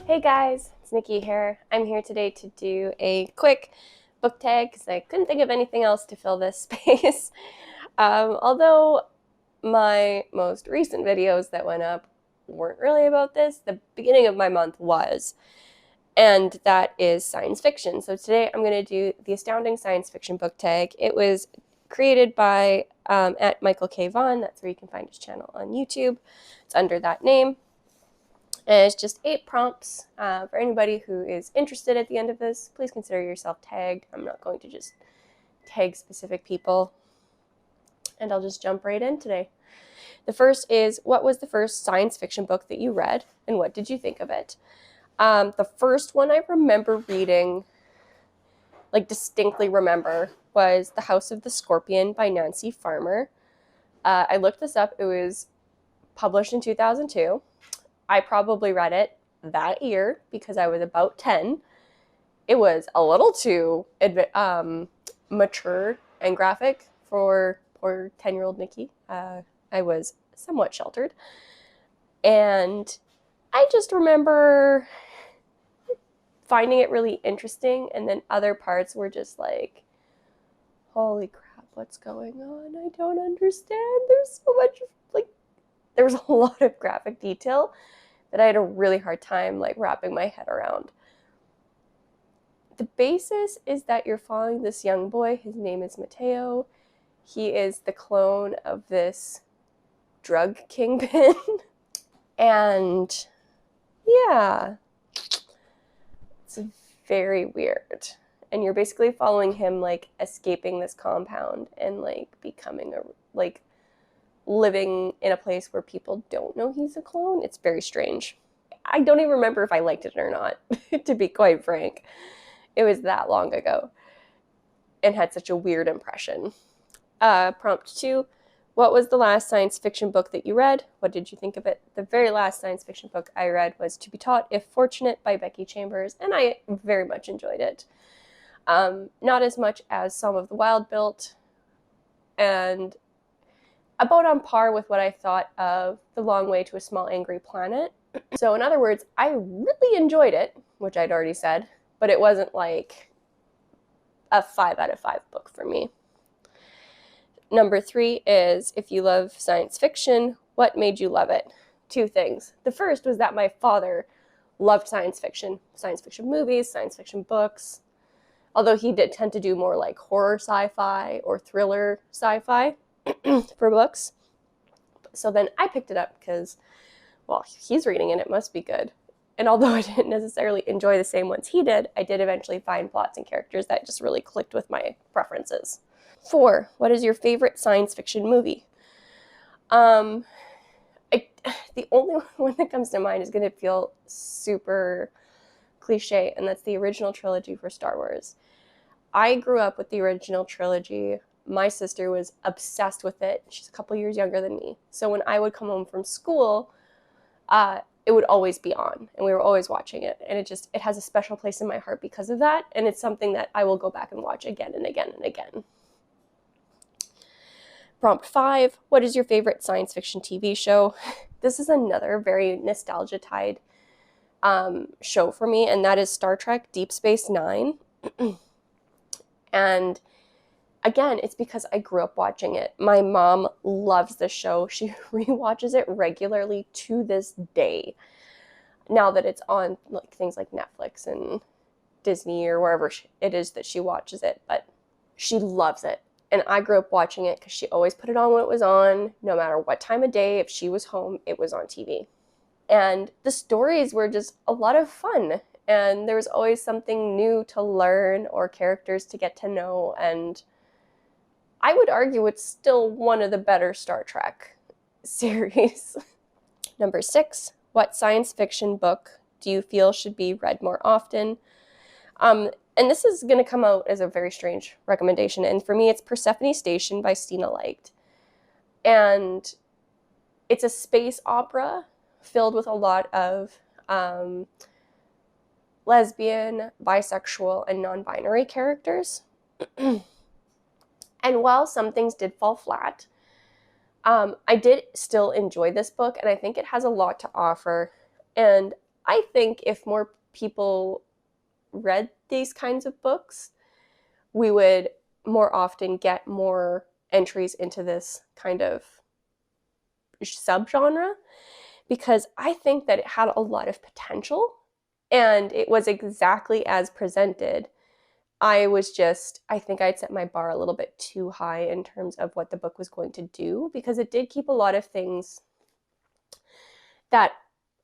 Hey guys, it's Nikki here. I'm here today to do a quick book tag because I couldn't think of anything else to fill this space. Although my most recent videos that went up weren't really about this, the beginning of my month was, and that is science fiction. So today I'm going to do the Astounding Science Fiction book tag. It was created by at Michael K. Vaughan. That's where you can find his channel on YouTube. It's under that name. And it's just 8 prompts. For anybody who is interested at the end of this, please consider yourself tagged. I'm not going to just tag specific people. And I'll just jump right in today. The first is, what was the first science fiction book that you read, and what did you think of it? The first one I remember reading, like distinctly remember, was The House of the Scorpion by Nancy Farmer. I looked this up. It was published in 2002. I probably read it that year because I was about 10. It was a little too mature and graphic for poor 10-year-old Nikki. I was somewhat sheltered. And I just remember finding it really interesting, and then other parts were just like, holy crap, what's going on? I don't understand. There's so much, there was a lot of graphic detail that I had a really hard time wrapping my head around. The basis is that you're following this young boy. His name is Mateo. He is the clone of this drug kingpin. And yeah, it's very weird. And you're basically following him escaping this compound and becoming living in a place where people don't know he's a clone. It's very strange. I don't even remember if I liked it or not, to be quite frank. It was that long ago and had such a weird impression. Prompt 2, what was the last science fiction book that you read? What did you think of it? The very last science fiction book I read was To Be Taught If Fortunate by Becky Chambers, and I very much enjoyed it. Not as much as Some of the Wild Built, and about on par with what I thought of The Long Way to a Small Angry Planet. So in other words, I really enjoyed it, which I'd already said, but it wasn't like a 5 out of 5 book for me. Number 3 is, if you love science fiction, what made you love it? 2 things. The first was that my father loved science fiction movies, science fiction books, although he did tend to do more horror sci-fi or thriller sci-fi for books. So then I picked it up because, well, he's reading it, it must be good. And although I didn't necessarily enjoy the same ones he did, I did eventually find plots and characters that just really clicked with my preferences. 4, what is your favorite science fiction movie? The only one that comes to mind is going to feel super cliche, and that's the original trilogy for Star Wars. I grew up with the original trilogy. My sister was obsessed with it. She's a couple years younger than me. So when I would come home from school, it would always be on, and we were always watching it. And it has a special place in my heart because of that. And it's something that I will go back and watch again and again and again. Prompt 5, what is your favorite science fiction TV show? This is another very nostalgia-tied show for me, and that is Star Trek Deep Space Nine. And again, it's because I grew up watching it. My mom loves this show. She rewatches it regularly to this day. Now that it's on things like Netflix and Disney or wherever it is that she watches it, but she loves it. And I grew up watching it because she always put it on when it was on, no matter what time of day. If she was home, it was on TV. And the stories were just a lot of fun. And there was always something new to learn or characters to get to know. And I would argue it's still one of the better Star Trek series. Number 6, what science fiction book do you feel should be read more often? And this is going to come out as a very strange recommendation. And for me, it's Persephone Station by Stina Leicht. And it's a space opera filled with a lot of lesbian, bisexual, and non-binary characters. And while some things did fall flat, I did still enjoy this book, and I think it has a lot to offer. And I think if more people read these kinds of books, we would more often get more entries into this kind of subgenre, because I think that it had a lot of potential and it was exactly as presented. I think I'd set my bar a little bit too high in terms of what the book was going to do, because it did keep a lot of things that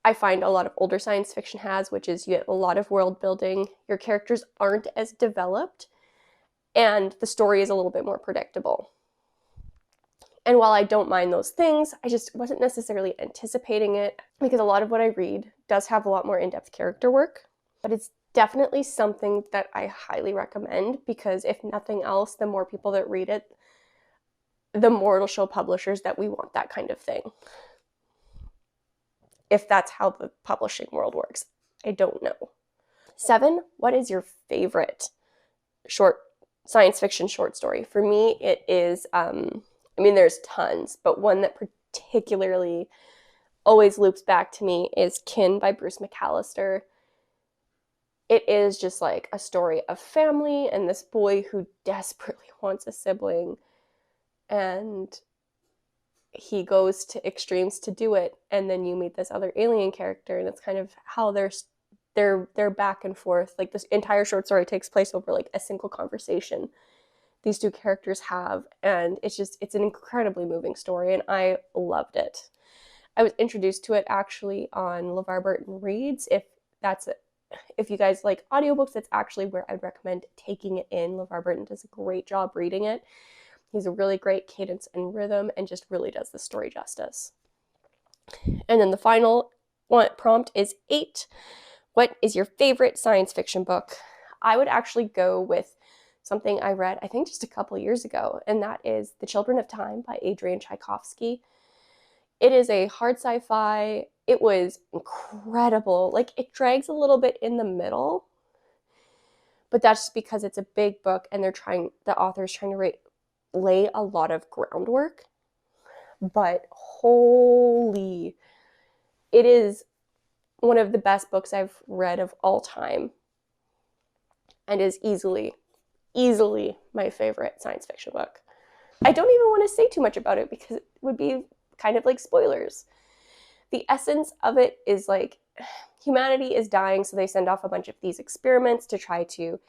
I find a lot of older science fiction has, which is you get a lot of world building, your characters aren't as developed, and the story is a little bit more predictable. And while I don't mind those things, I just wasn't necessarily anticipating it, because a lot of what I read does have a lot more in-depth character work. But it's definitely something that I highly recommend, because if nothing else, the more people that read it, the more it'll show publishers that we want that kind of thing. If that's how the publishing world works, I don't know. 7, what is your favorite science fiction short story? For me, it is, there's tons, but one that particularly always loops back to me is Kin by Bruce McAllister. It is just like a story of family and this boy who desperately wants a sibling, and he goes to extremes to do it, and then you meet this other alien character, and it's kind of how they're back and forth. Like, this entire short story takes place over like a single conversation these two characters have, and it's an incredibly moving story, and I loved it. I was introduced to it actually on LeVar Burton Reads. If you guys like audiobooks, that's actually where I'd recommend taking it in. LeVar Burton does a great job reading it. He's a really great cadence and rhythm, and just really does the story justice. And then the final prompt is 8. What is your favorite science fiction book? I would actually go with something I read, I think, just a couple years ago, and that is The Children of Time by Adrian Tchaikovsky. It is a hard sci-fi. It was incredible. Like, it drags a little bit in the middle, but that's just because it's a big book and the author's trying to lay a lot of groundwork. But holy, it is one of the best books I've read of all time, and is easily my favorite science fiction book. I don't even want to say too much about it, because it would be kind of like spoilers. The essence of it is like, humanity is dying, so they send off a bunch of these experiments to try to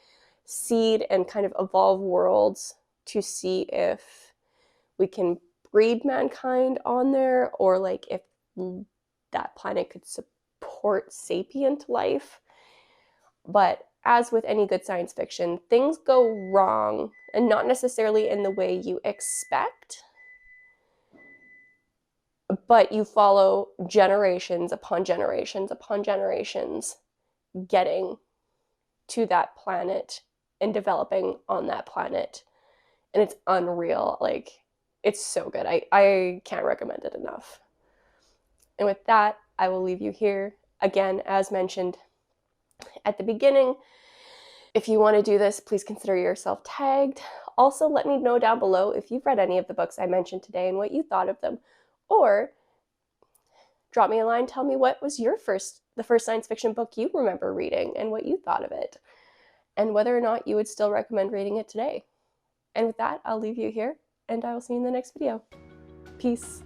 seed and kind of evolve worlds to see if we can breed mankind on there, or like if that planet could support sapient life. But as with any good science fiction, things go wrong, and not necessarily in the way you expect, but you follow generations upon generations upon generations getting to that planet and developing on that planet. And it's unreal. Like, it's so good. I can't recommend it enough. And with that, I will leave you here. Again, as mentioned at the beginning, if you want to do this, please consider yourself tagged. Also, let me know down below if you've read any of the books I mentioned today and what you thought of them. Or drop me a line, tell me what was the first science fiction book you remember reading and what you thought of it, and whether or not you would still recommend reading it today. And with that, I'll leave you here, and I will see you in the next video. Peace.